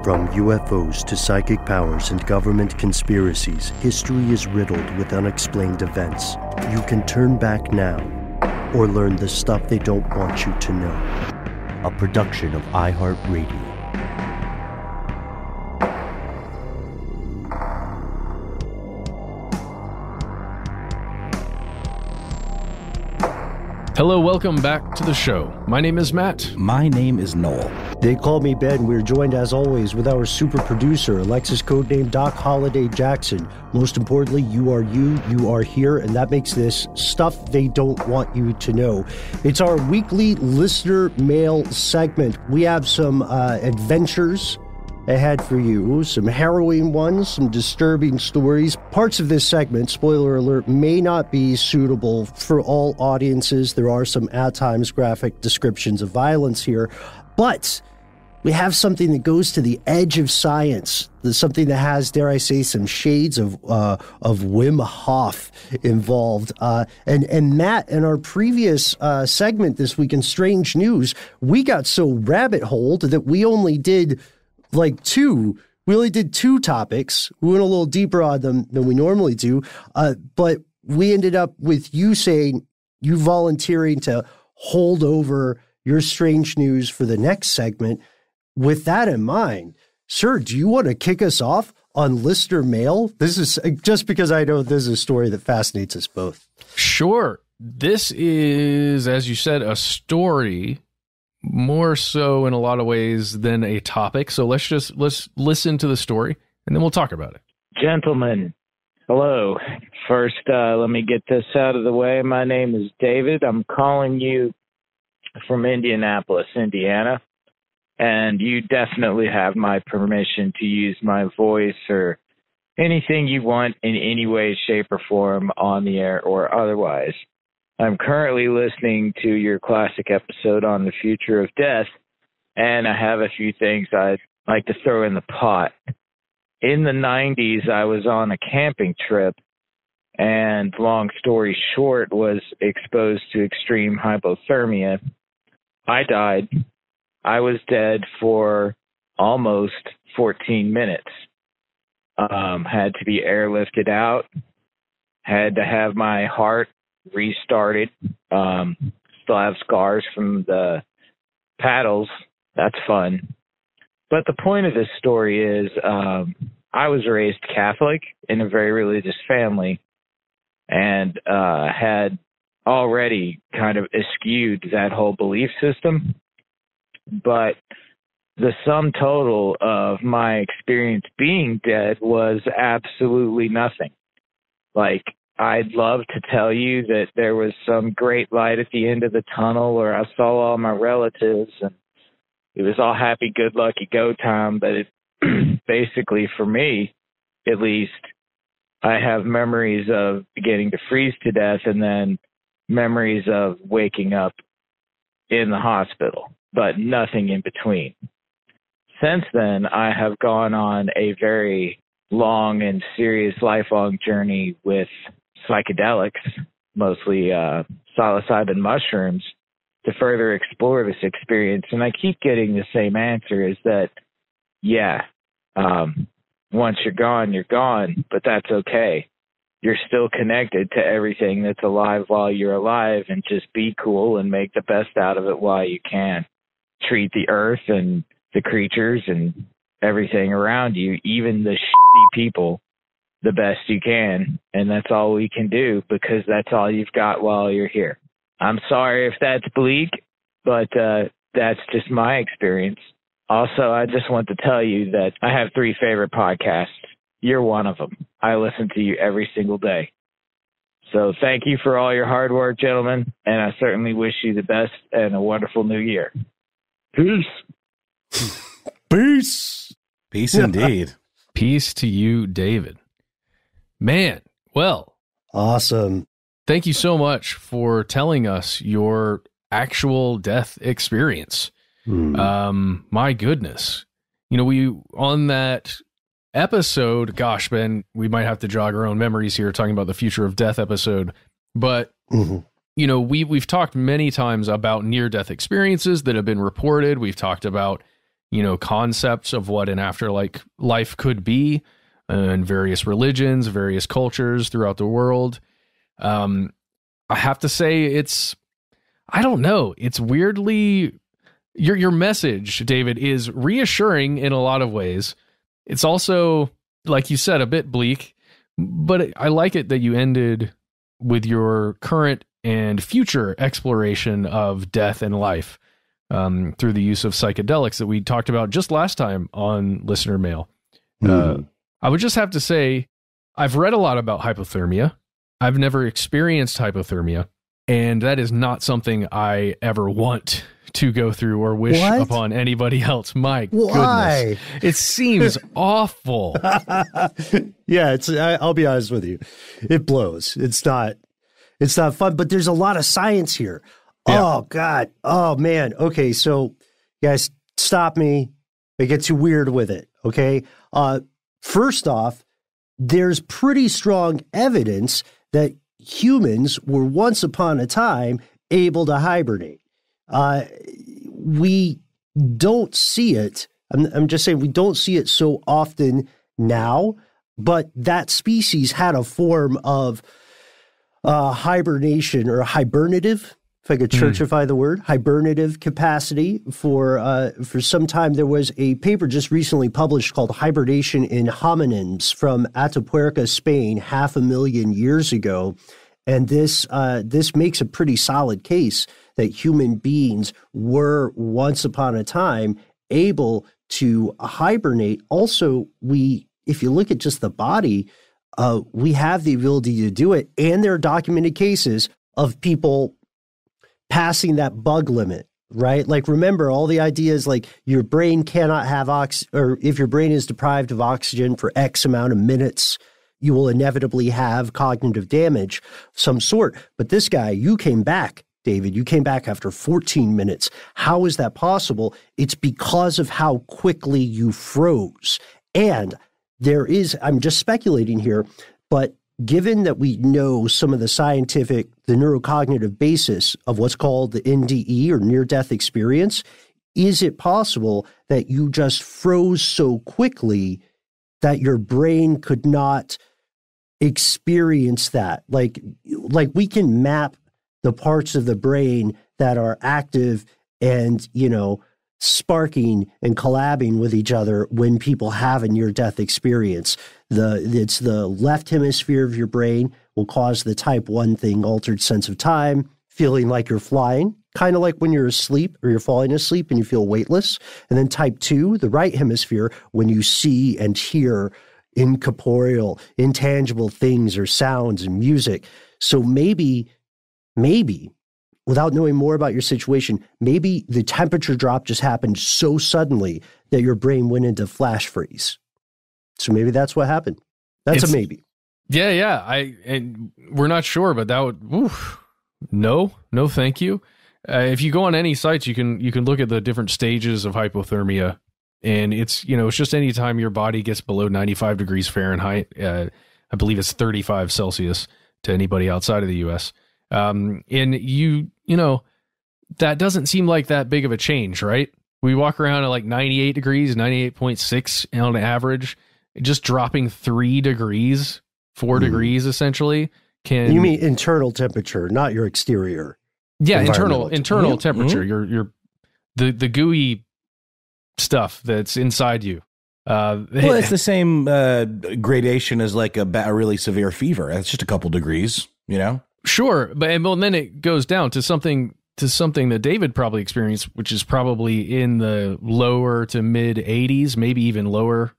From UFOs to psychic powers and government conspiracies, history is riddled with unexplained events. You can turn back now or learn the stuff they don't want you to know. A production of iHeartRadio. Hello, welcome back to the show. My name is Matt. My name is Noel. They call me Ben. We're joined as always with our super producer, Alexis codename Doc Holliday Jackson. Most importantly, you are here, and that makes this stuff they don't want you to know. It's our weekly listener mail segment. We have some adventures ahead for you, some harrowing ones, some disturbing stories. Parts of this segment, spoiler alert, may not be suitable for all audiences. There are some at times graphic descriptions of violence here, but we have something that goes to the edge of science. There's something that has, dare I say, some shades of Wim Hof involved. And Matt, in our previous segment this week in Strange News, we got so rabbit-holed that we only did two topics. We went a little deeper on them than we normally do. But we ended up with you volunteering to hold over your strange news for the next segment. With that in mind, sir, do you want to kick us off on listener mail? This is just because I know this is a story that fascinates us both. Sure. This is, as you said, a story, more so in a lot of ways than a topic. So let's listen to the story and then we'll talk about it. Gentlemen, hello. First, let me get this out of the way. My name is David. I'm calling you from Indianapolis, Indiana. And you definitely have my permission to use my voice or anything you want in any way, shape, or form on the air or otherwise. I'm currently listening to your classic episode on the future of death, and I have a few things I'd like to throw in the pot. In the 90s, I was on a camping trip, and long story short, was exposed to extreme hypothermia. I died. I was dead for almost 14 minutes. Had to be airlifted out, had to have my heart restarted. Still have scars from the paddles. That's fun. But the point of this story is I was raised Catholic in a very religious family and had already kind of eschewed that whole belief system. But the sum total of my experience being dead was absolutely nothing. I'd love to tell you that there was some great light at the end of the tunnel, or I saw all my relatives and it was all happy, good, lucky, go time. But it basically, for me, at least, I have memories of beginning to freeze to death and then memories of waking up in the hospital, but nothing in between. Since then, I have gone on a very long and serious lifelong journey with psychedelics, mostly psilocybin mushrooms, to further explore this experience. And I keep getting the same answer, is that, once you're gone, but that's okay. You're still connected to everything that's alive while you're alive, and just be cool and make the best out of it while you can. Treat the earth and the creatures and everything around you, even the shitty people, the best you can. And that's all we can do, because that's all you've got while you're here. I'm sorry if that's bleak, but that's just my experience. Also, I just want to tell you that I have 3 favorite podcasts. You're one of them. I listen to you every single day. So thank you for all your hard work, gentlemen, and I certainly wish you the best and a wonderful new year. Peace. Peace. Peace indeed. Peace to you, David. Man, well. Awesome. Thank you so much for telling us your actual death experience. My goodness. We, on that episode, gosh, Ben, we might have to jog our own memories here talking about the future of death episode, but we've talked many times about near-death experiences that have been reported. We've talked about concepts of what an afterlife life could be in various religions, various cultures throughout the world. I have to say I don't know. It's weirdly, your message, David, is reassuring in a lot of ways. It's also, like you said, a bit bleak, but I like it that you ended with your current and future exploration of death and life through the use of psychedelics that we talked about just last time on listener mail. I would just have to say, I've read a lot about hypothermia. I've never experienced hypothermia, and that is not something I ever want to go through or wish upon anybody else. My goodness. It seems awful. Yeah, I'll be honest with you. It blows. It's not fun, but there's a lot of science here. Yeah. Oh God. Oh man. Okay. So guys, stop me. I get too weird with it. Okay. First off, there's pretty strong evidence that humans were once upon a time able to hibernate. We don't see it. I'm just saying we don't see it so often now, but that species had a form of hibernation or hibernative, if I could churchify the word, hibernative capacity for some time. There was a paper just recently published called Hibernation in Hominins from Atapuerca, Spain, 500,000 years ago. And this makes a pretty solid case that human beings were once upon a time able to hibernate. Also, if you look at just the body, we have the ability to do it. And there are documented cases of people passing that bug limit, right? Like, remember, all the ideas like your brain cannot have or if your brain is deprived of oxygen for X amount of minutes, you will inevitably have cognitive damage of some sort. But this guy, you came back, David, you came back after 14 minutes. How is that possible? It's because of how quickly you froze. And I'm just speculating here, but given that we know some of the neurocognitive basis of what's called the NDE or near-death experience, is it possible that you just froze so quickly that your brain could not experience that? Like we can map the parts of the brain that are active and, sparking and collabing with each other when people have a near-death experience. It's the left hemisphere of your brain will cause the type 1 thing, altered sense of time, feeling like you're flying, kind of like when you're asleep or you're falling asleep and you feel weightless. And then type 2, the right hemisphere, when you see and hear incorporeal, intangible things or sounds and music. So maybe, without knowing more about your situation, maybe the temperature drop just happened so suddenly that your brain went into flash freeze. So maybe that's what happened. That's a maybe. Yeah. And we're not sure, but that would, no, thank you. If you go on any sites, you can look at the different stages of hypothermia, and it's just any time your body gets below 95 degrees Fahrenheit. I believe it's 35 Celsius to anybody outside of the U.S. And that doesn't seem like that big of a change, right? We walk around at like 98 degrees, 98.6 on average, just dropping 3 degrees, 4 degrees essentially. You mean internal temperature, not your exterior? Yeah, internal temperature. Your the gooey stuff that's inside you. Well, it's the same gradation as like a really severe fever. It's just a couple degrees, Sure, but then it goes down to something that David probably experienced, which is probably in the lower to mid 80s, maybe even lower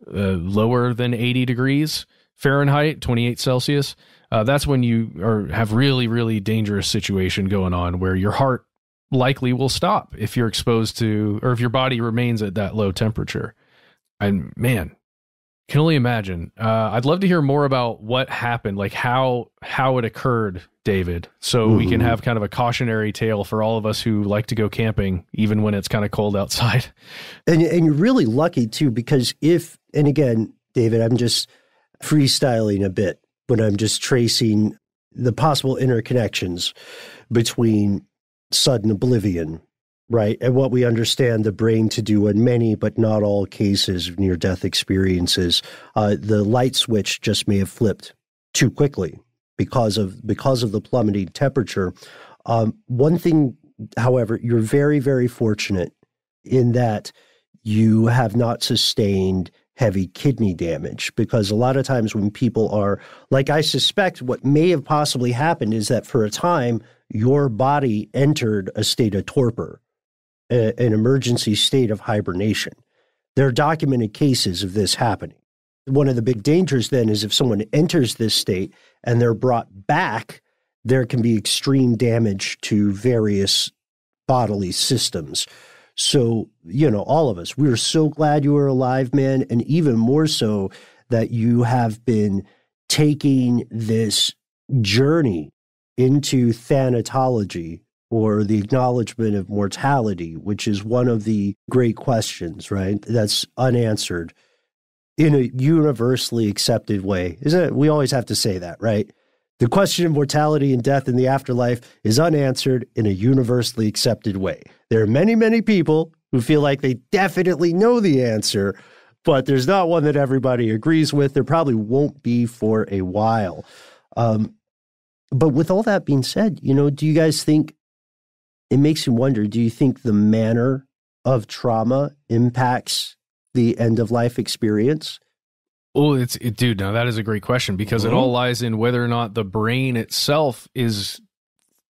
than 80 degrees Fahrenheit, 28 Celsius. That's when you have really, really dangerous situation going on where your heart likely will stop if you're exposed to, or if your body remains at that low temperature. And man, can only imagine. I'd love to hear more about what happened, like how it occurred, David, so we can have kind of a cautionary tale for all of us who like to go camping, even when it's kind of cold outside. And you're really lucky too, because and again, David, I'm just freestyling a bit, but I'm just tracing the possible interconnections between sudden oblivion right? And what we understand the brain to do in many, but not all cases of near-death experiences, the light switch just may have flipped too quickly because of the plummeting temperature. One thing, however, you're very, very fortunate in that you have not sustained heavy kidney damage, because a lot of times when people are, like I suspect what may have possibly happened is that for a time, your body entered a state of torpor, an emergency state of hibernation. There are documented cases of this happening. One of the big dangers then is if someone enters this state and they're brought back, there can be extreme damage to various bodily systems. So, all of us, we're so glad you are alive, man, and even more so that you have been taking this journey into thanatology, or the acknowledgement of mortality, which is one of the great questions, right? That's unanswered in a universally accepted way. Isn't it? We always have to say that, right? The question of mortality and death in the afterlife is unanswered in a universally accepted way. There are many, many people who feel like they definitely know the answer, but there's not one that everybody agrees with. There probably won't be for a while. But with all that being said, do you guys think, it makes me wonder, do you think the manner of trauma impacts the end-of-life experience? Oh, dude, now that is a great question, because it all lies in whether or not the brain itself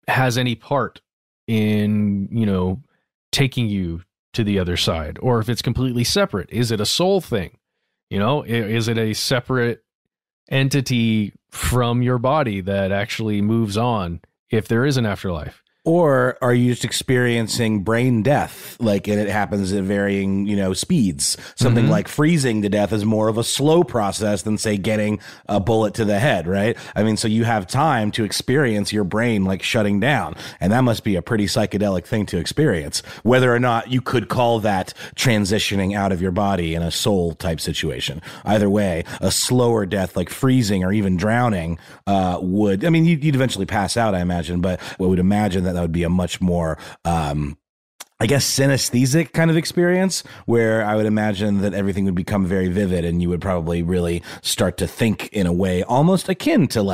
has any part in, taking you to the other side, or if it's completely separate. Is it a soul thing? Is it a separate entity from your body that actually moves on if there is an afterlife? Or are you just experiencing brain death, and it happens at varying, speeds? Something like freezing to death is more of a slow process than, say, getting a bullet to the head, right? I mean, so you have time to experience your brain shutting down, and that must be a pretty psychedelic thing to experience. Whether or not you could call that transitioning out of your body in a soul type situation. Either way, a slower death like freezing or even drowning you'd eventually pass out, I imagine, but I would imagine that would be a much more, synesthetic kind of experience, where I would imagine that everything would become very vivid and you would probably really start to think in a way almost akin to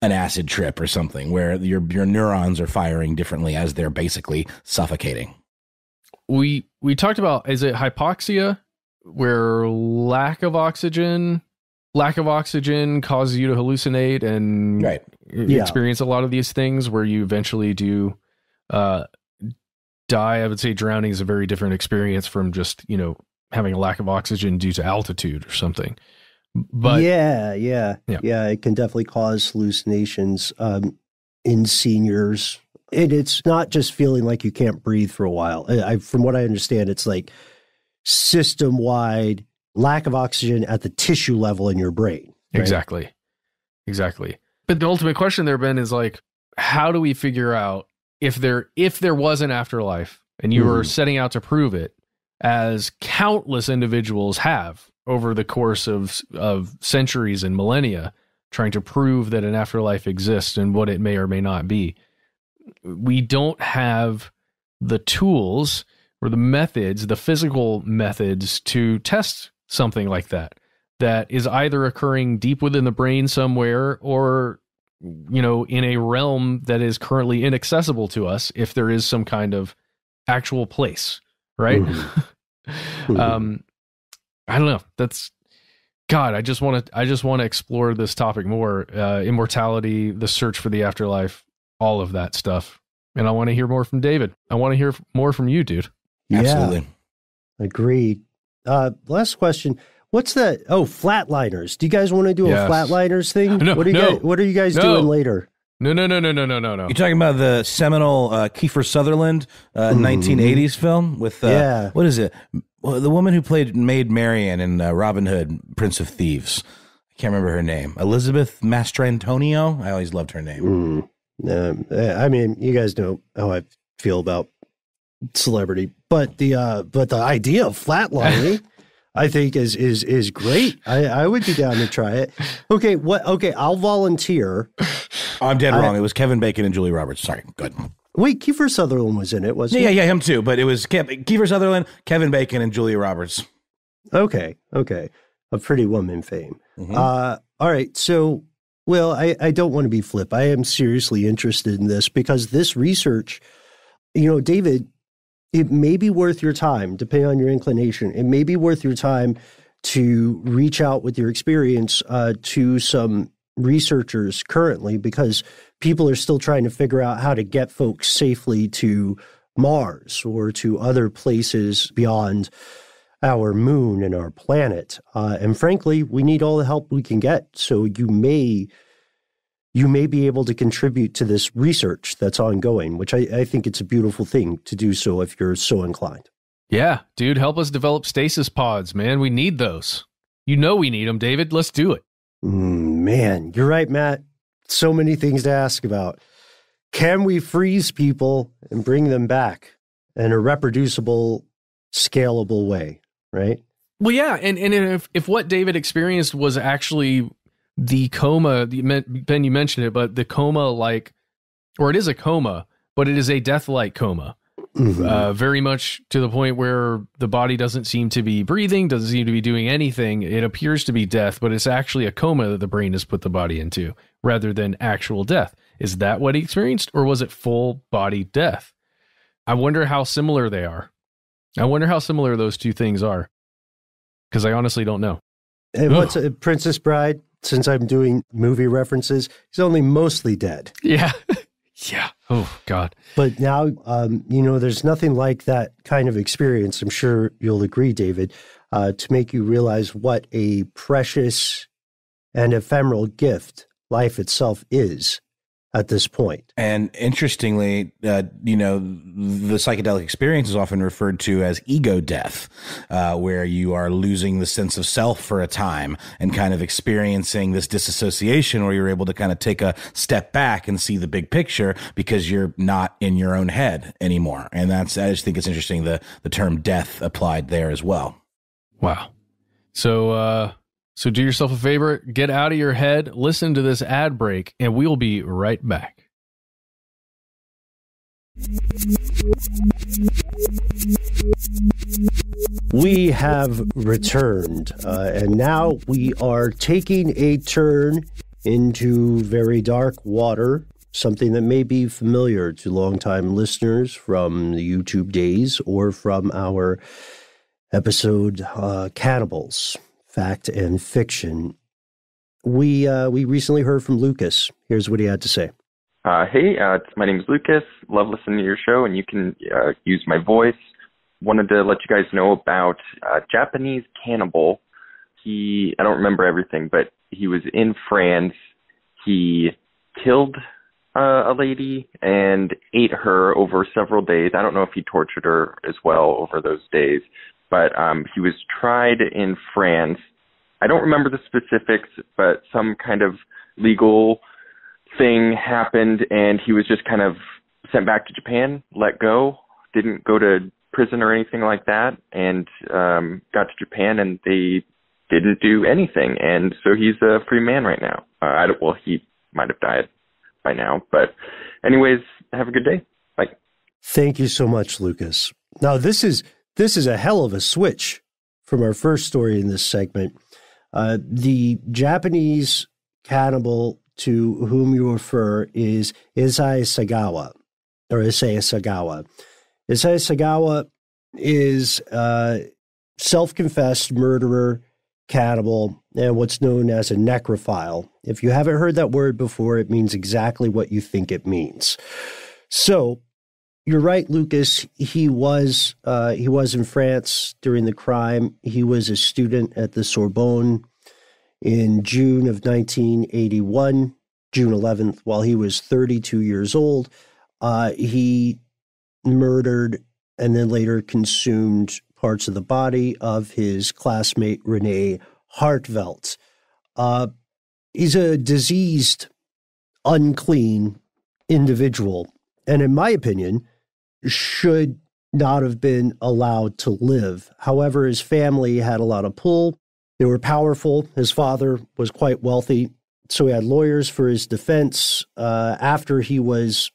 an acid trip or something, where your neurons are firing differently as they're basically suffocating. We talked about, is it hypoxia, where lack of oxygen causes you to hallucinate and experience a lot of these things, where you eventually do die. I would say drowning is a very different experience from just, having a lack of oxygen due to altitude or something. But yeah, it can definitely cause hallucinations in seniors. And it's not just feeling like you can't breathe for a while. From what I understand, it's like system-wide lack of oxygen at the tissue level in your brain. Right? Exactly. But the ultimate question there, Ben, is how do we figure out if there was an afterlife, and you were setting out to prove it, as countless individuals have over the course of centuries and millennia, trying to prove that an afterlife exists and what it may or may not be. We don't have the tools or the methods, the physical methods, to test something like that is either occurring deep within the brain somewhere, or in a realm that is currently inaccessible to us, if there is some kind of actual place, right? I don't know. That's God. I just want to explore this topic more. Immortality, the search for the afterlife, all of that stuff. And I want to hear more from David. I want to hear more from you, dude. Absolutely. Agreed. Last question. What's that? Oh, flatliners. Do you guys want to do a flatliners thing? No, what are you guys doing later? No. You're talking about the seminal Kiefer Sutherland 1980s film with, what is it? Well, the woman who played Maid Marian in Robin Hood, Prince of Thieves. I can't remember her name. Elizabeth Mastrantonio? I always loved her name. You guys know how I feel about celebrity, but the idea of flatlining I think is great. I would be down to try it. Okay, I'll volunteer. I'm dead wrong. It was Kevin Bacon and Julie Roberts. Sorry, good. Wait, Kiefer Sutherland was in it, wasn't he? Yeah, him too. But it was Kiefer Sutherland, Kevin Bacon, and Julia Roberts. Okay. Of Pretty Woman fame. Mm-hmm. All right. So, well, I don't want to be flip. I am seriously interested in this because this research, David, it may be worth your time, depending on your inclination. It may be worth your time to reach out with your experience to some researchers currently, because people are still trying to figure out how to get folks safely to Mars or to other places beyond our moon and our planet. And frankly, we need all the help we can get. So you may be able to contribute to this research that's ongoing, which I think it's a beautiful thing to do so if you're so inclined. Yeah, dude, help us develop stasis pods, man. We need those. We need them, David. Let's do it. Man, you're right, Matt. So many things to ask about. Can we freeze people and bring them back in a reproducible, scalable way, right? Well, yeah, and if what David experienced was actually the coma, Ben, you mentioned it, but the coma or it is a coma, but it is a death-like coma. Mm-hmm. Very much to the point where the body doesn't seem to be breathing, doesn't seem to be doing anything. It appears to be death, but it's actually a coma that the brain has put the body into rather than actual death. Is that what he experienced, or was it full body death? I wonder how similar they are. I wonder how similar those two things are, because I honestly don't know. And what's Princess Bride? Since I'm doing movie references, he's only mostly dead. Yeah. Yeah. Oh, God. But now, there's nothing like that kind of experience, I'm sure you'll agree, David, to make you realize what a precious and ephemeral gift life itself is at this point. And interestingly, the psychedelic experience is often referred to as ego death, where you are losing the sense of self for a time and kind of experiencing this disassociation where you're able to kind of take a step back and see the big picture because you're not in your own head anymore. And I just think it's interesting, the term death applied there as well. Wow. So do yourself a favor, get out of your head, listen to this ad break, and we'll be right back. We have returned, and now we are taking a turn into very dark water, something that may be familiar to longtime listeners from the YouTube days or from our episode Cannibals. Fact and Fiction. We recently heard from Lucas. Here's what he had to say. Hey, my name is Lucas. Love listening to your show, and you can use my voice. Wanted to let you guys know about a Japanese cannibal. I don't remember everything, but he was in France. He killed a lady and ate her over several days. I don't know if he tortured her as well over those days. But he was tried in France. I don't remember the specifics, but some kind of legal thing happened, and he was just kind of sent back to Japan, let go, didn't go to prison or anything like that, and got to Japan, and they didn't do anything. And so he's a free man right now. He might have died by now. But anyways, have a good day. Bye. Thank you so much, Lucas. Now, this is a hell of a switch from our first story in this segment. The Japanese cannibal to whom you refer is Issei Sagawa. Issei Sagawa is a self-confessed murderer, cannibal, and what's known as a necrophile. If you haven't heard that word before, it means exactly what you think it means. So, you're right, Lucas. He was in France during the crime. He was a student at the Sorbonne in June of 1981, June 11th, while he was 32 years old. He murdered and then later consumed parts of the body of his classmate, Renee Hartvelt. He's a diseased, unclean individual, and in my opinion, should not have been allowed to live. However, his family had a lot of pull. They were powerful. His father was quite wealthy, so he had lawyers for his defense. After he was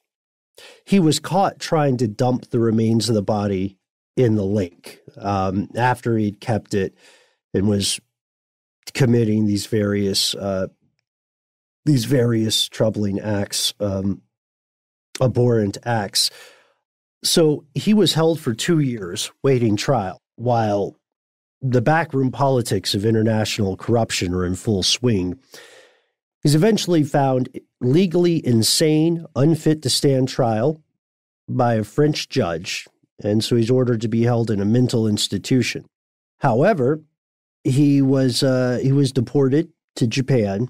He was caught trying to dump the remains of the body in the lake after he'd kept it and was committing these various troubling acts, abhorrent acts. So he was held for 2 years waiting trial while the backroom politics of international corruption are in full swing. He's eventually found legally insane, unfit to stand trial by a French judge, and so he's ordered to be held in a mental institution. However, he was deported to Japan,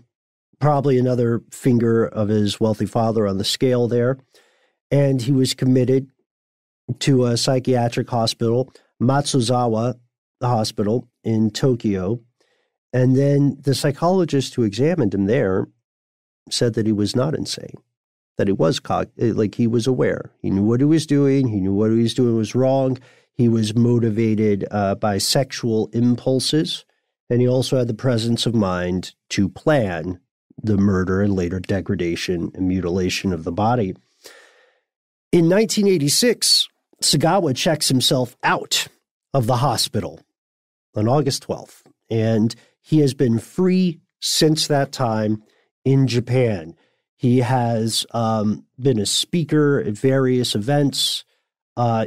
probably another finger of his wealthy father on the scale there, and he was committed to a psychiatric hospital, Matsuzawa Hospital in Tokyo. And then the psychologist who examined him there said that he was not insane, that he was he was aware. He knew what he was doing. He knew what he was doing was wrong. He was motivated by sexual impulses, and he also had the presence of mind to plan the murder and later degradation and mutilation of the body. In 1986, Sagawa checks himself out of the hospital on August 12th, and he has been free since that time in Japan. He has been a speaker at various events.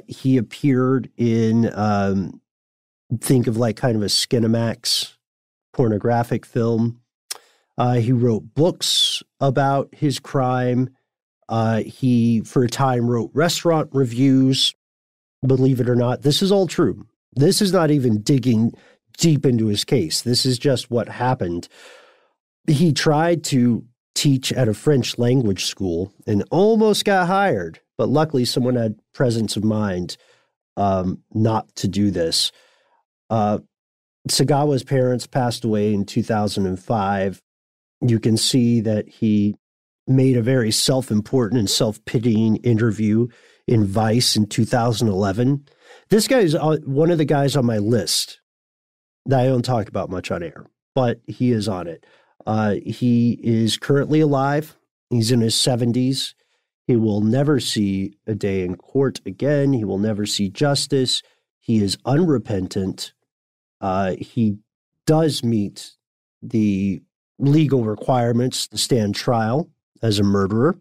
He appeared in, think of like kind of a Skinamax pornographic film. He wrote books about his crime. He, for a time, wrote restaurant reviews. Believe it or not, this is all true. This is not even digging deep into his case. This is just what happened. He tried to teach at a French language school and almost got hired, but luckily someone had presence of mind not to do this. Sagawa's parents passed away in 2005. You can see that he made a very self-important and self-pitying interview in Vice in 2011. This guy is one of the guys on my list that I don't talk about much on air, but he is on it. He is currently alive. He's in his 70s. He will never see a day in court again. He will never see justice. He is unrepentant. He does meet the legal requirements to stand trial as a murderer.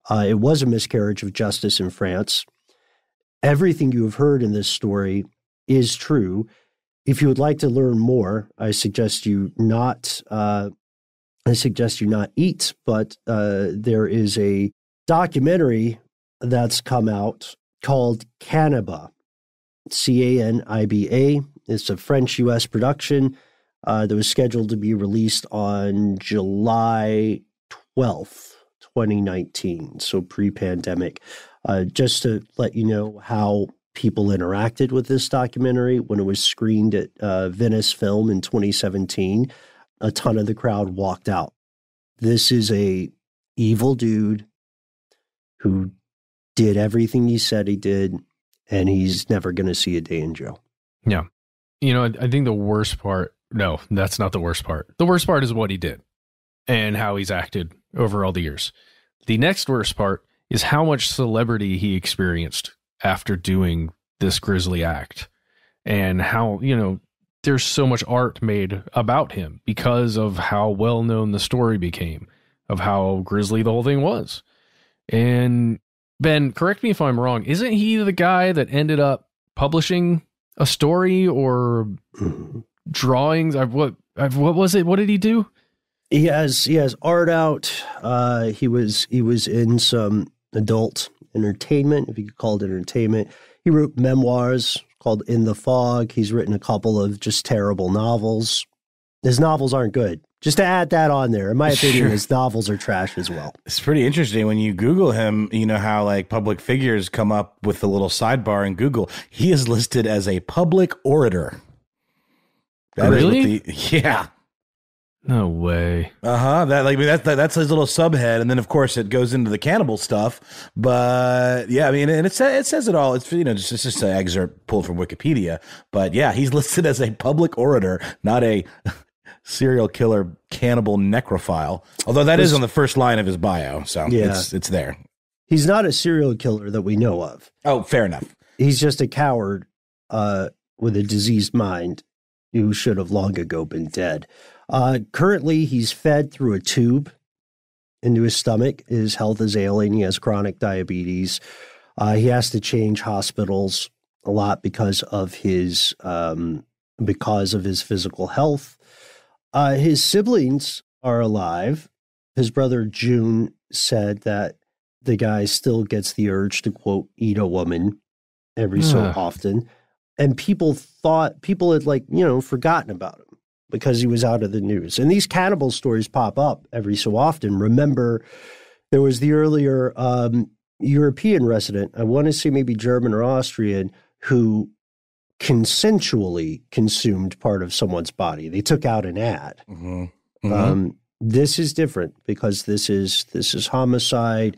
It was a miscarriage of justice in France. Everything you have heard in this story is true. If you would like to learn more, I suggest you not eat, but there is a documentary that's come out called Caniba, Caniba. It's a French-U.S. production that was scheduled to be released on July 12th, 2019, so pre-pandemic. Just to let you know how people interacted with this documentary when it was screened at Venice Film in 2017, a ton of the crowd walked out. This is a evil dude who did everything he said he did, and he's never going to see a day in jail. Yeah. You know, I think the worst part, no, that's not the worst part. The worst part is what he did and how he's acted over all the years. The next worst part is how much celebrity he experienced after doing this grisly act, and how, you know, there's so much art made about him because of how well known the story became, of how grisly the whole thing was. And Ben, correct me if I'm wrong, isn't he the guy that ended up publishing a story or drawings? What was it? What did he do? He has art out. He was in some adult entertainment, if you could call it entertainment. He wrote memoirs called In the Fog. He's written a couple of just terrible novels. His novels aren't good. Just to add that on there, in my opinion, his novels are trash as well. It's pretty interesting when you Google him. You know how like public figures come up with the little sidebar in Google. He is listed as a public orator. Really? Yeah. No way. That's his little subhead, and then of course it goes into the cannibal stuff. But yeah, I mean, and it says it all. It's, you know, just an excerpt pulled from Wikipedia. But yeah, he's listed as a public orator, not a serial killer, cannibal, necrophile. Although that is on the first line of his bio, so yeah, it's there. He's not a serial killer that we know of. Oh, fair enough. He's just a coward with a diseased mind who should have long ago been dead. Currently, he's fed through a tube into his stomach. His health is ailing. He has chronic diabetes. He has to change hospitals a lot because of his physical health. His siblings are alive. His brother June said that the guy still gets the urge to, quote, eat a woman every so often. And people had forgotten about him because he was out of the news. And these cannibal stories pop up every so often. Remember, there was the earlier European resident, I want to say maybe German or Austrian, who consensually consumed part of someone's body. They took out an ad. Mm-hmm. Mm-hmm. This is different because this is homicide.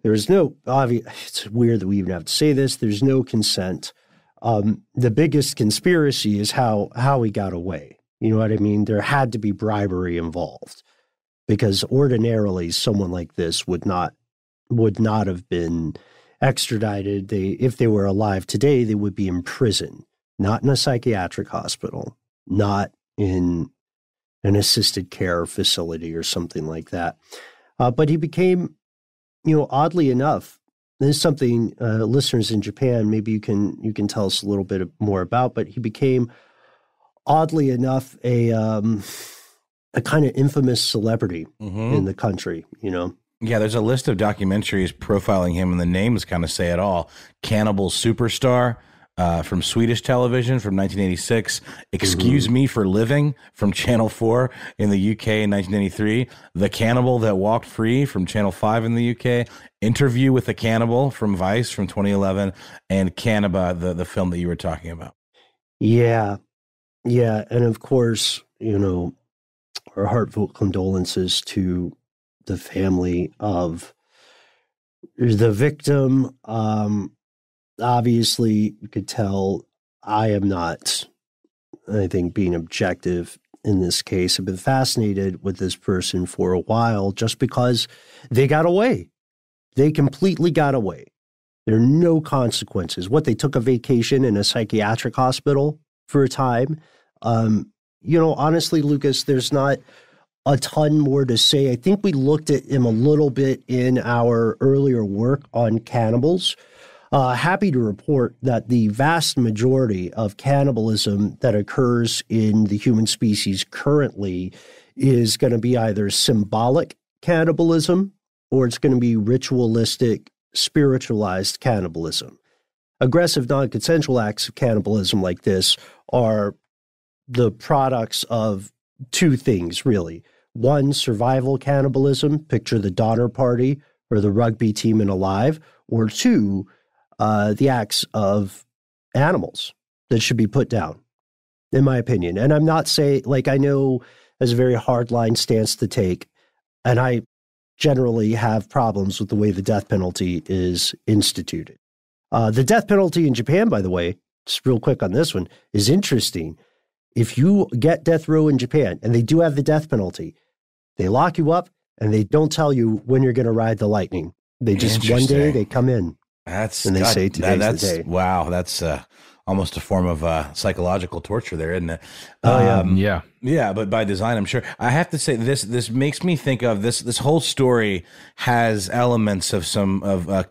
There's no obvious. It's weird that we even have to say this. There's no consent. The biggest conspiracy is how he got away. You know what I mean? There had to be bribery involved because ordinarily someone like this would not have been extradited. If they were alive today, they would be in prison, not in a psychiatric hospital, not in an assisted care facility or something like that. But he became, oddly enough, this is something listeners in Japan, maybe you can tell us a little bit more about, but he became, oddly enough, a kind of infamous celebrity in the country, Yeah, there's a list of documentaries profiling him, and the names kind of say it all. Cannibal Superstar from Swedish television from 1986. Excuse Me for Living from Channel 4 in the UK in 1993. The Cannibal That Walked Free from Channel 5 in the UK. Interview with a Cannibal from Vice from 2011. And Cannibal, the film that you were talking about. Yeah. Yeah. And of course, our heartfelt condolences to the family of the victim. Obviously, you could tell I am not, I think, being objective in this case. I've been fascinated with this person for a while just because they got away. They completely got away. There are no consequences. They took a vacation in a psychiatric hospital for a time. Honestly, Lucas, there's not a ton more to say. I think we looked at him a little bit in our earlier work on cannibals. Happy to report that the vast majority of cannibalism that occurs in the human species currently is going to be either symbolic cannibalism or it's going to be ritualistic, spiritualized cannibalism. Aggressive, non-consensual acts of cannibalism like this are the products of two things, really. One, survival cannibalism, picture the Donner Party or the rugby team in Alive, or two, the acts of animals that should be put down, in my opinion. And I'm not saying, I know that's a very hard line stance to take, and I generally have problems with the way the death penalty is instituted. The death penalty in Japan, by the way, just real quick on this one, is interesting. If you get death row in Japan, and they do have the death penalty, they lock you up and they don't tell you when you're going to ride the lightning. They just, one day they come in and they say today's the day. Wow, that's almost a form of psychological torture there, isn't it? Yeah, but by design, I'm sure. I have to say, this makes me think of this whole story has elements of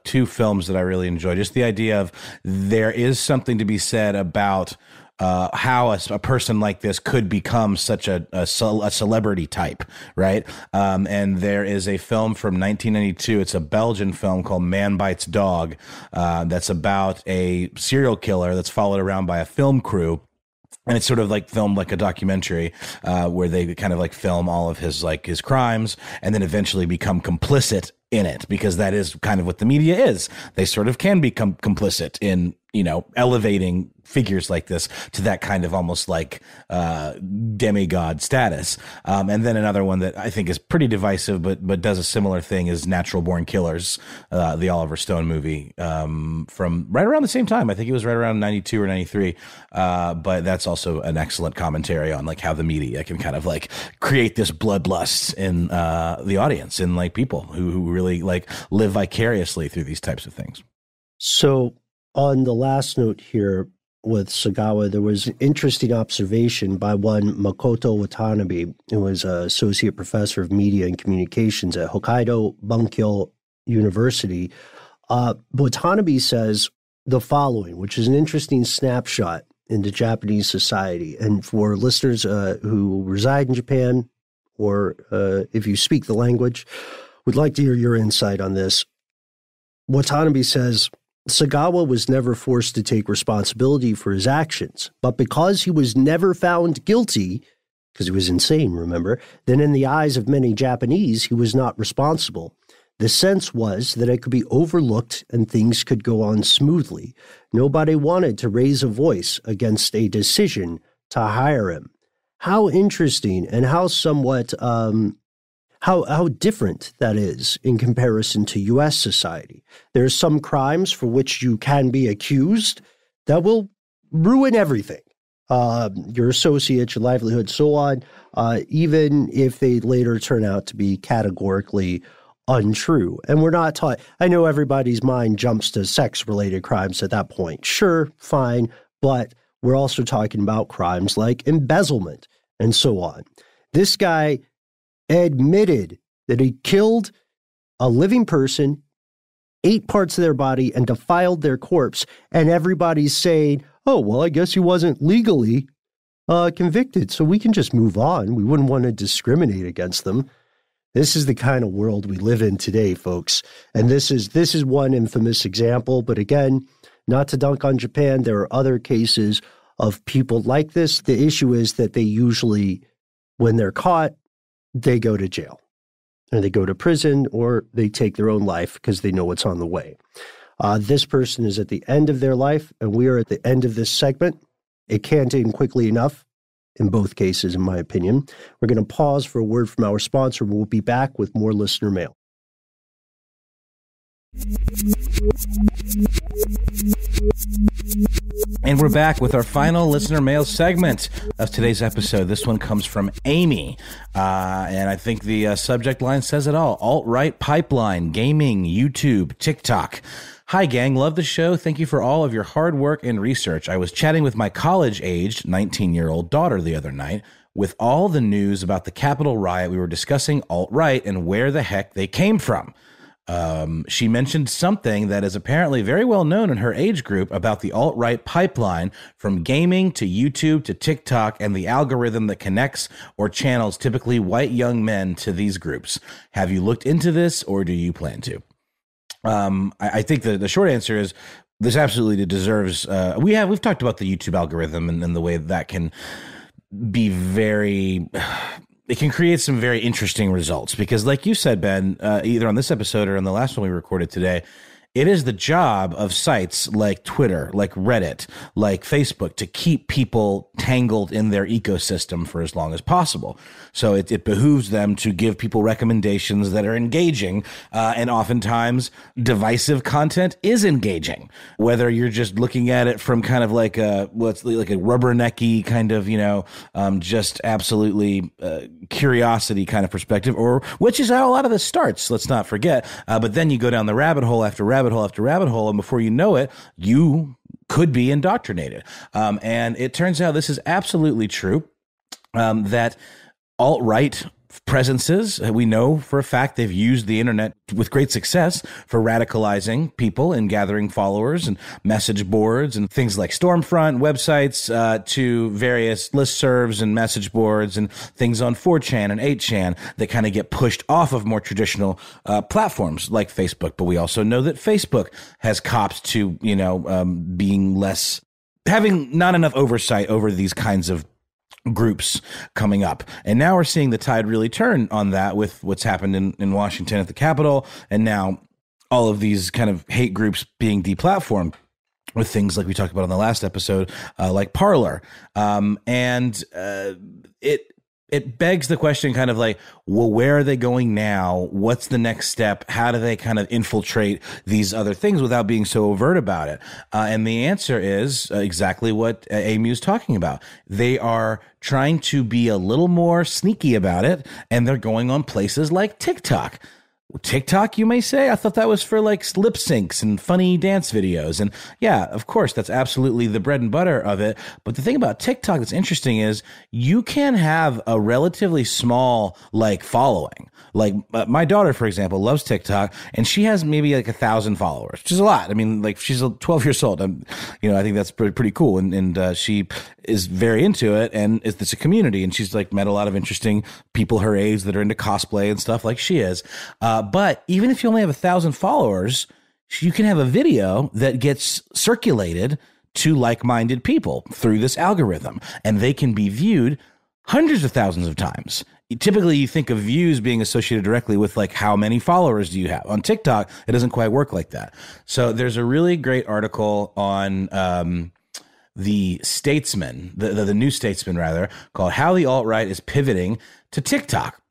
two films that I really enjoy. Just the idea of there is something to be said about how a person like this could become such a celebrity type, right? And there is a film from 1992. It's a Belgian film called Man Bites Dog. That's about a serial killer that's followed around by a film crew. And it's sort of filmed like a documentary, where they kind of film all of his crimes and then eventually become complicit in it, because that is kind of what the media is. They sort of can become complicit in elevating figures like this to that kind of almost like demigod status. And then another one that I think is pretty divisive, but does a similar thing is Natural Born Killers, the Oliver Stone movie from right around the same time. I think it was right around 92 or 93. But that's also an excellent commentary on like how the media can kind of like create this bloodlust in the audience and like people who really like live vicariously through these types of things. So on the last note here with Sagawa, there was an interesting observation by one Makoto Watanabe, who was an associate professor of media and communications at Hokkaido Bunkyo University. Watanabe says the following, which is an interesting snapshot into Japanese society. And for listeners who reside in Japan, or if you speak the language, would like to hear your insight on this. Watanabe says, Sagawa was never forced to take responsibility for his actions, but because he was never found guilty, because he was insane, remember, then in the eyes of many Japanese, he was not responsible. The sense was that it could be overlooked and things could go on smoothly. Nobody wanted to raise a voice against a decision to hire him. How interesting and how somewhat how different that is in comparison to U.S. society. There are some crimes for which you can be accused that will ruin everything, your associates, your livelihood, so on, even if they later turn out to be categorically untrue. And we're not taught. I know everybody's mind jumps to sex-related crimes at that point. Sure, fine, but we're also talking about crimes like embezzlement and so on. This guy admitted that he killed a living person, ate parts of their body, and defiled their corpse. And everybody's saying, oh, well, I guess he wasn't legally convicted, so we can just move on. We wouldn't want to discriminate against them. This is the kind of world we live in today, folks. And this is one infamous example. But again, not to dunk on Japan, there are other cases of people like this. The issue is that they usually, when they're caught, they go to jail, or they go to prison, or they take their own life because they know what's on the way. This person is at the end of their life, and we are at the end of this segment. It can't end quickly enough in both cases, in my opinion. We're going to pause for a word from our sponsor. We'll be back with more listener mail. And we're back with our final listener mail segment of today's episode. This one comes from Amy. And I think the subject line says it all. Alt-right pipeline, gaming, YouTube, TikTok. Hi, gang. Love the show. Thank you for all of your hard work and research. I was chatting with my college-aged 19-year-old daughter the other night. With all the news about the Capitol riot, we were discussing alt-right and where the heck they came from. She mentioned something that is apparently very well known in her age group about the alt-right pipeline from gaming to YouTube to TikTok and the algorithm that connects or channels typically white young men to these groups. Have you looked into this, or do you plan to? I think the short answer is this absolutely deserves, we've talked about the YouTube algorithm and the way that can be it can create some very interesting results because, like you said, Ben, either on this episode or on the last one we recorded today, it is the job of sites like Twitter, like Reddit, like Facebook to keep people tangled in their ecosystem for as long as possible. So it behooves them to give people recommendations that are engaging, and oftentimes divisive content is engaging. Whether you're just looking at it from kind of like a rubbernecky kind of, just absolutely curiosity kind of perspective, or which is how a lot of this starts. Let's not forget. But then you go down the rabbit hole after rabbit hole after rabbit hole, and before you know it, you could be indoctrinated. And it turns out this is absolutely true, that alt-right presences, we know for a fact they've used the internet with great success for radicalizing people and gathering followers and message boards and things like Stormfront websites, to various listservs and message boards and things on 4chan and 8chan that kind of get pushed off of more traditional platforms like Facebook. But we also know that Facebook has copped to, having not enough oversight over these kinds of groups coming up. And now we're seeing the tide really turn on that with what's happened in Washington at the Capitol, and now all of these kind of hate groups being deplatformed. with things like we talked about on the last episode, like Parler. It begs the question kind of like, well, where are they going now? What's the next step? How do they kind of infiltrate these other things without being so overt about it? And the answer is exactly what Amy was talking about. They are trying to be a little more sneaky about it, and they're going on places like TikTok. TikTok, you may say? I thought that was for like lip syncs and funny dance videos. And yeah, of course, that's absolutely the bread and butter of it. But the thing about TikTok that's interesting is you can have a relatively small like following. Like my daughter, for example, loves TikTok, and she has maybe like 1,000 followers, which is a lot. I mean, like she's 12 years old. I think that's pretty cool. And she is very into it, and it's a community, and she's like met a lot of interesting people her age that are into cosplay and stuff like she is. But even if you only have 1,000 followers, you can have a video that gets circulated to like-minded people through this algorithm, and they can be viewed hundreds of thousands of times. Typically, you think of views being associated directly with like how many followers do you have. On TikTok, it doesn't quite work like that. So there's a really great article on the Statesman, the New Statesman rather, called "How the Alt-Right is Pivoting to TikTok."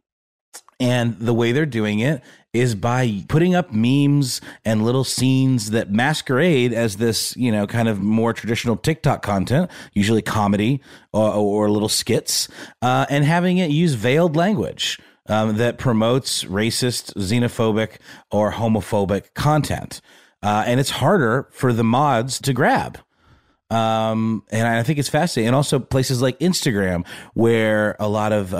And the way they're doing it is by putting up memes and little scenes that masquerade as this, kind of more traditional TikTok content, usually comedy or little skits, and having it use veiled language that promotes racist, xenophobic, or homophobic content. And it's harder for the mods to grab. And I think it's fascinating. And also places like Instagram, where a lot of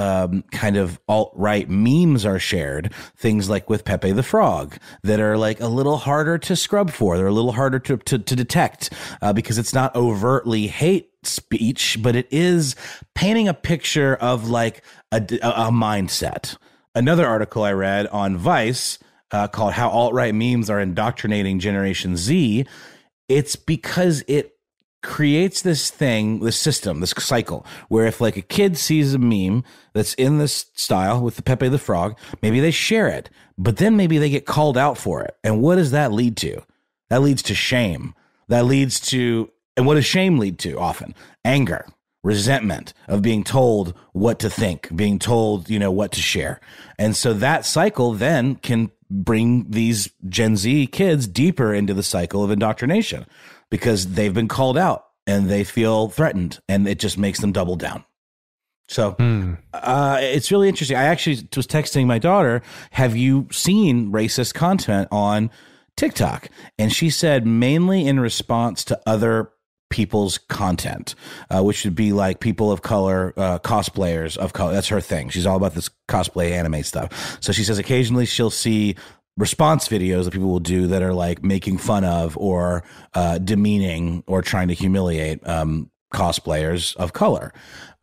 kind of alt-right memes are shared, things like with Pepe the Frog, that are like a little harder to scrub for. They're a little harder to detect because it's not overtly hate speech, but it is painting a picture of like a mindset. Another article I read on Vice called "How Alt-Right Memes Are Indoctrinating Generation Z." It's because it creates this system, this cycle, where if like a kid sees a meme that's in this style with the Pepe the Frog, maybe they share it, but then maybe they get called out for it. And what does that lead to? That leads to shame. And what does shame lead to often? Anger, resentment of being told what to think, being told, what to share. And so that cycle then can bring these Gen Z kids deeper into the cycle of indoctrination, because they've been called out and they feel threatened, and it just makes them double down. So it's really interesting. I actually was texting my daughter, have you seen racist content on TikTok? And she said mainly in response to other people's content, which would be like people of color, cosplayers of color. That's her thing. She's all about this cosplay anime stuff. So she says occasionally she'll see response videos that people will do that are like making fun of or demeaning or trying to humiliate cosplayers of color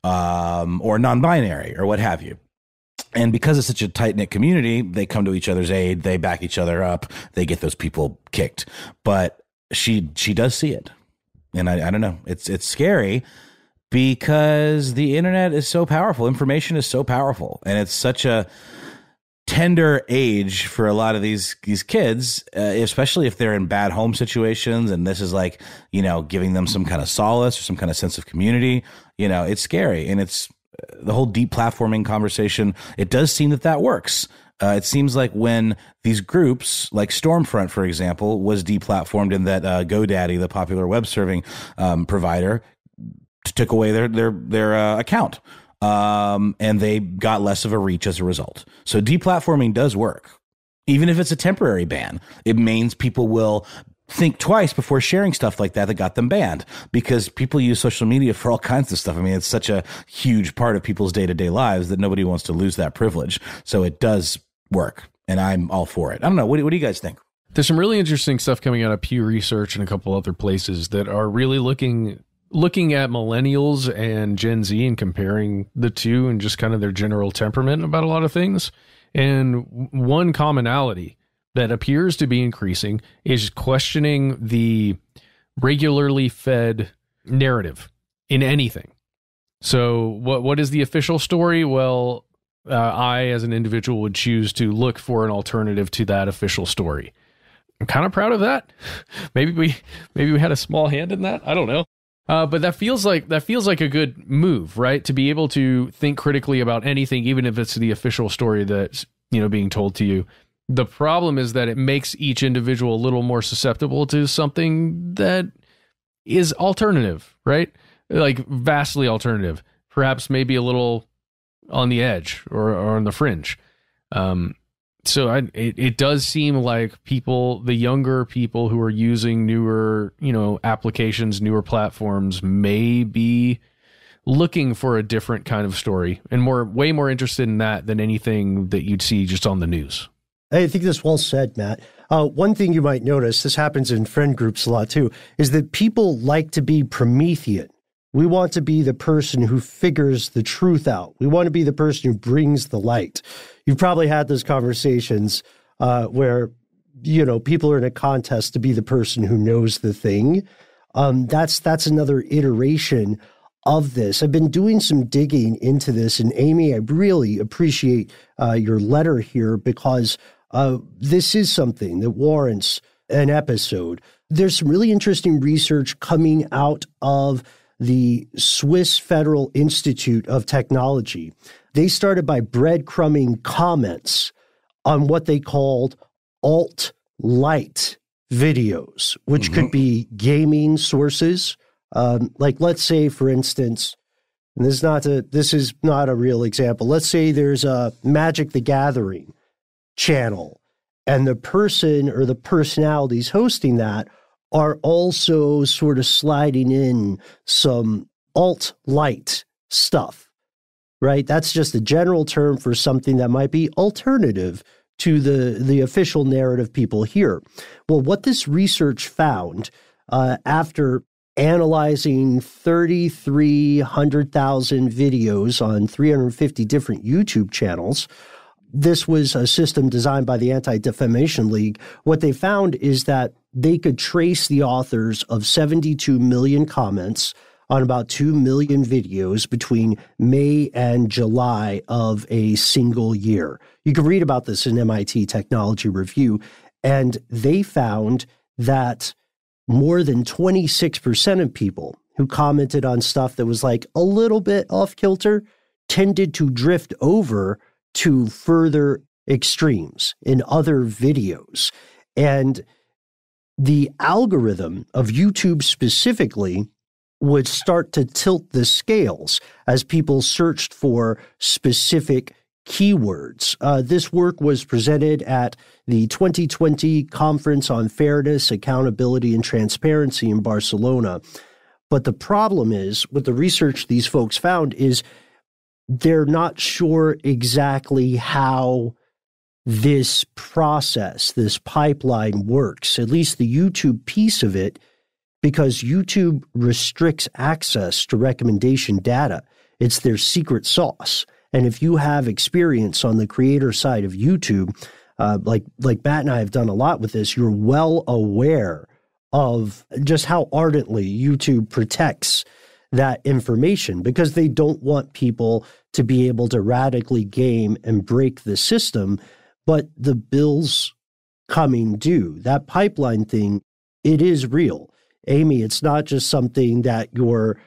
or non-binary or what have you. And because it's such a tight-knit community, they come to each other's aid, they back each other up, they get those people kicked. But she does see it. And I don't know, it's scary because the internet is so powerful. Information is so powerful, and it's such a tender age for a lot of these kids, especially if they're in bad home situations. And this is like, giving them some kind of solace or some kind of sense of community. It's scary. And it's the whole deplatforming conversation. It does seem that works. It seems like when these groups like Stormfront, for example, was deplatformed, and that GoDaddy, the popular web serving provider, took away their account. And they got less of a reach as a result. So deplatforming does work. Even if it's a temporary ban, it means people will think twice before sharing stuff like that got them banned, because people use social media for all kinds of stuff. I mean, it's such a huge part of people's day-to-day lives that nobody wants to lose that privilege. So it does work, and I'm all for it. I don't know. What do you guys think? There's some really interesting stuff coming out of Pew Research and a couple other places that are really looking at millennials and Gen Z and comparing the two and just kind of their general temperament about a lot of things. And one commonality that appears to be increasing is questioning the regularly fed narrative in anything. So what is the official story? Well, I, as an individual, would choose to look for an alternative to that official story. I'm kind of proud of that. Maybe we had a small hand in that. I don't know. But that feels like a good move, right? To be able to think critically about anything, even if it's the official story that's, being told to you. The problem is that it makes each individual a little more susceptible to something that is alternative, right? Like vastly alternative, perhaps maybe a little on the edge or on the fringe. So it does seem like the younger people who are using newer, applications, newer platforms may be looking for a different kind of story and way more interested in that than anything that you'd see just on the news. I think that's well said, Matt. One thing you might notice, this happens in friend groups a lot too, is that people like to be Promethean. We want to be the person who figures the truth out. We want to be the person who brings the light. You've probably had those conversations where, people are in a contest to be the person who knows the thing. That's another iteration of this. I've been doing some digging into this, and Amy, I really appreciate your letter here because this is something that warrants an episode. There's some really interesting research coming out of the Swiss Federal Institute of Technology. They started by breadcrumbing comments on what they called alt-light videos, which could be gaming sources. Like, let's say, for instance, and this is not a real example. Let's say there's a Magic the Gathering channel, and the person or the personalities hosting that are also sort of sliding in some alt-light stuff, right? That's just a general term for something that might be alternative to the official narrative people hear. Well, what this research found after analyzing 3,300,000 videos on 350 different YouTube channels, this was a system designed by the Anti-Defamation League. What they found is that they could trace the authors of 72 million comments on about 2 million videos between May and July of a single year. You can read about this in MIT Technology Review, and they found that more than 26% of people who commented on stuff that was like a little bit off kilter tended to drift over to further extremes in other videos. And the algorithm of YouTube specifically would start to tilt the scales as people searched for specific keywords. This work was presented at the 2020 Conference on Fairness, Accountability, and Transparency in Barcelona. But the problem is, with the research these folks found, is they're not sure exactly how this process, this pipeline works, at least the YouTube piece of it, because YouTube restricts access to recommendation data. It's their secret sauce. And if you have experience on the creator side of YouTube, like Matt and I have done a lot with this, you're well aware of just how ardently YouTube protects that information because they don't want people to be able to radically game and break the system. But the bills coming due, that pipeline thing, it is real. Amy, it's not just something that your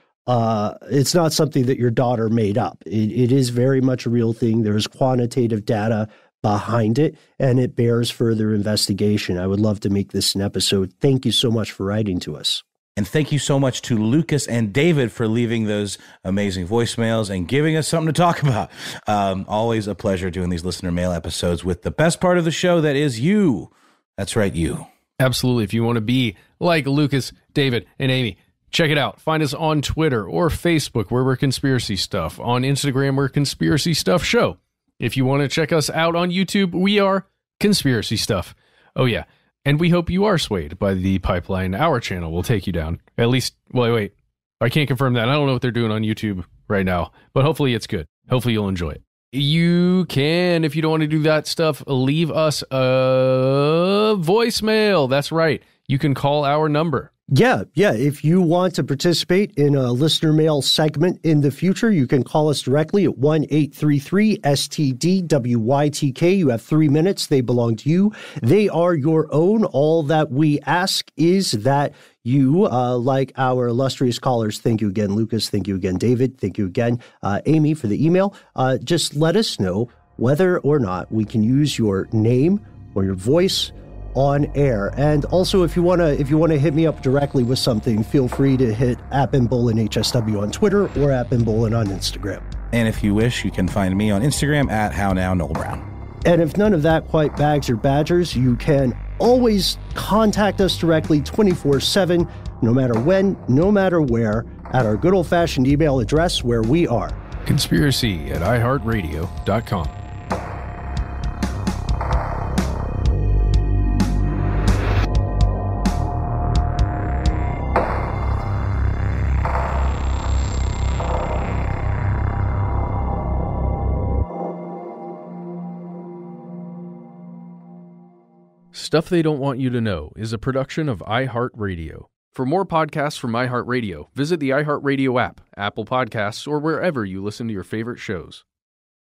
daughter made up. It is very much a real thing. There is quantitative data behind it, and it bears further investigation. I would love to make this an episode. Thank you so much for writing to us. And thank you so much to Lucas and David for leaving those amazing voicemails and giving us something to talk about. Always a pleasure doing these listener mail episodes with the best part of the show, that is you. That's right, you. Absolutely. If you want to be like Lucas, David, and Amy, check it out. Find us on Twitter or Facebook, where we're Conspiracy Stuff. On Instagram, we're Conspiracy Stuff Show. If you want to check us out on YouTube, we are Conspiracy Stuff. Oh, yeah. And we hope you are swayed by the pipeline. Our channel will take you down. At least, well, wait. I can't confirm that. I don't know what they're doing on YouTube right now, but hopefully it's good. Hopefully you'll enjoy it. You can, if you don't want to do that stuff, leave us a voicemail. That's right. You can call our number, Yeah. If you want to participate in a listener mail segment in the future, you can call us directly at 1-833-STDWYTK. You have 3 minutes. They belong to you. They are your own. All that we ask is that you, like our illustrious callers, thank you again, Lucas, thank you again, David, thank you again, Amy, for the email. Just let us know whether or not we can use your name or your voice on air. And also, if you want to hit me up directly with something, feel free to hit @BenBolin_HSW on Twitter or @BenBolin on Instagram. And if you wish, you can find me on Instagram at HowNowNoelBrown. And if none of that quite bags your badgers, you can always contact us directly 24/7, no matter when, no matter where, at our good old-fashioned email address where we are. conspiracy@iHeartRadio.com. Stuff They Don't Want You to Know is a production of iHeartRadio. For more podcasts from iHeartRadio, visit the iHeartRadio app, Apple Podcasts, or wherever you listen to your favorite shows.